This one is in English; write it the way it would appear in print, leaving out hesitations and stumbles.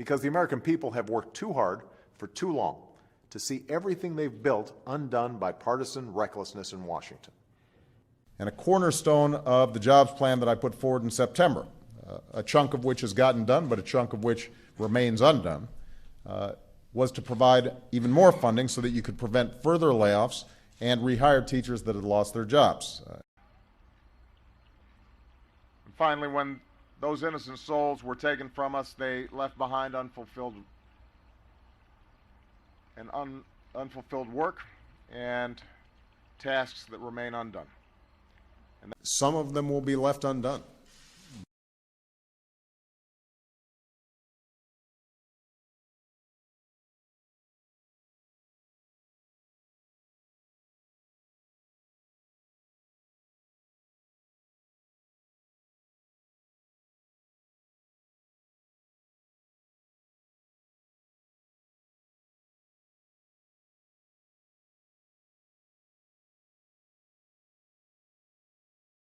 because the American people have worked too hard for too long to see everything they've built undone by partisan recklessness in Washington. And a cornerstone of the jobs plan that I put forward in September, a chunk of which has gotten done, but a chunk of which remains undone, was to provide even more funding so that you could prevent further layoffs and rehire teachers that had lost their jobs. And finally, when those innocent souls were taken from us, they left behind unfulfilled work and tasks that remain undone. Some of them will be left undone.